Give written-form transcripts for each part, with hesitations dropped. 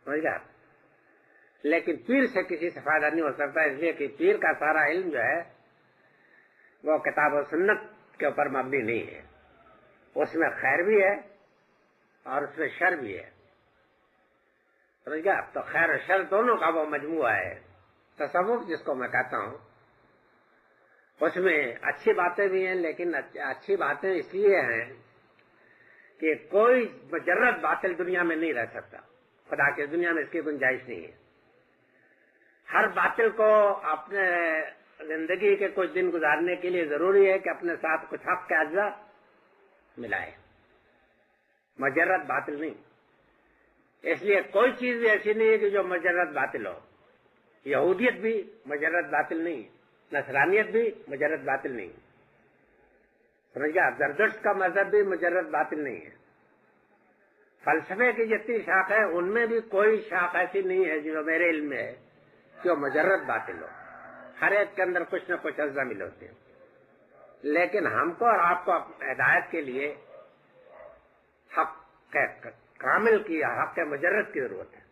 سمجھ گیا؟ لیکن پیر سے کسی سے فائدہ نہیں ہو سکتا، اس لیے کہ پیر کا سارا علم جو ہے وہ کتاب و سنت کے اوپر مبنی نہیں ہے، اس میں خیر بھی ہے اور اس میں شر بھی ہے، سمجھ گیا؟ تو خیر و شر دونوں کا وہ مجموعہ ہے۔ تصوف جس کو میں کہتا ہوں اس میں اچھی باتیں بھی ہیں، لیکن اچھی باتیں اس لیے ہیں کہ کوئی مجرد باطل دنیا میں نہیں رہ سکتا، خدا کی دنیا میں اس کی گنجائش نہیں ہے۔ ہر باطل کو اپنے زندگی کے کچھ دن گزارنے کے لیے ضروری ہے کہ اپنے ساتھ کچھ حق کے اجزاء ملائے، مجرد باطل نہیں۔ اس لیے کوئی چیز بھی ایسی نہیں ہے کہ جو مجرد باطل ہو۔ یہودیت بھی مجرد باطل نہیں، نصرانیت بھی مجرد باطل نہیں، سمجھ گیا؟ زردشت کا مذہب بھی مجرد باطل نہیں ہے۔ فلسفے کی جتنی شاخ ہے ان میں بھی کوئی شاخ ایسی نہیں ہے جو میرے علم میں ہے کہ وہ مجرد باطل ہو، ہر ایک کے اندر کچھ نہ کچھ اجزاء مل ہوتے ہیں۔ لیکن ہم کو اور آپ کو ہدایت کے لیے حق کامل کی، حق مجرد کی ضرورت ہے۔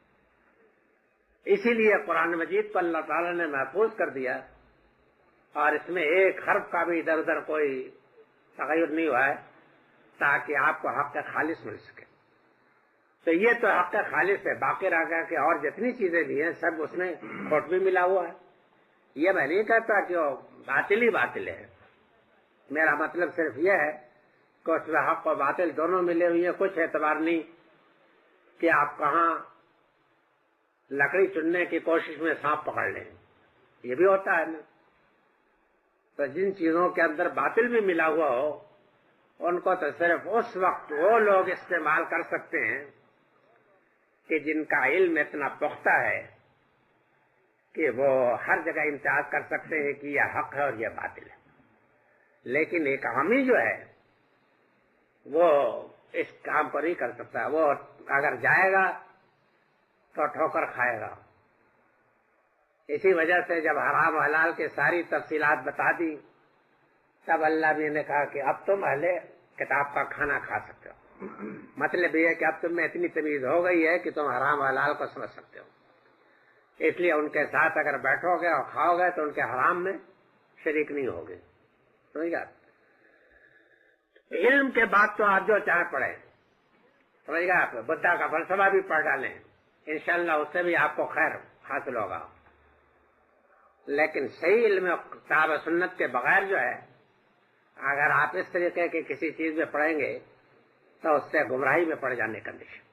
اسی لیے قرآن مجید کو اللہ تعالیٰ نے محفوظ کر دیا اور اس میں ایک حرف کا بھی ادھر ادھر کوئی تغیر نہیں ہوا ہے تاکہ آپ کو حق خالص مل سکے۔ تو یہ تو حق خالص ہے، باقی رہ گیا کہ اور جتنی چیزیں بھی ہیں سب اس میں کھوٹ بھی ملا ہوا ہے۔ یہ میں نہیں کہتا کہ وہ باطل ہی باطل ہے، میرا مطلب صرف یہ ہے کہ اس میں حق و باطل دونوں ملے ہوئے ہیں۔ کچھ اعتبار نہیں کہ آپ کہاں لکڑی چننے کی کوشش میں سانپ پکڑ لیں، یہ بھی ہوتا ہے نا۔ تو جن چیزوں کے اندر باطل بھی ملا ہوا ہو ان کو تو صرف اس وقت وہ لوگ استعمال کر سکتے ہیں کہ جن کا علم اتنا پختہ ہے کہ وہ ہر جگہ امتیاز کر سکتے ہیں کہ یہ حق ہے اور یہ باطل ہے۔ لیکن ایک عامی جو ہے وہ اس کام کو نہیں کر سکتا، وہ اگر جائے گا تو ٹھوکر کھائے گا۔ اسی وجہ سے جب حرام حلال کی ساری تفصیلات بتا دی تب اللہ بھی نے کہا کہ اب تم اہل کتاب کا کھانا کھا سکتے ہو۔ مطلب یہ ہے کہ اب تم میں اتنی تمیز ہو گئی ہے کہ تم حرام حلال کو سمجھ سکتے ہو، اس لیے ان کے ساتھ اگر بیٹھو گے اور کھاؤ گے تو ان کے حرام میں شریک نہیں ہوگے، سمجھ گیا؟ علم کے بعد تو آپ جو چاہے پڑھیں، سمجھ گیا؟ آپ بدھا کا فلسفہ بھی پڑھ ڈالیں، انشاءاللہ اس سے بھی آپ کو خیر حاصل ہوگا۔ لیکن صحیح علم کتاب و سنت کے بغیر جو ہے اگر آپ اس طریقے کی کسی چیز میں پڑھیں گے تو اس سے گمراہی میں پڑ جانے کا نشان۔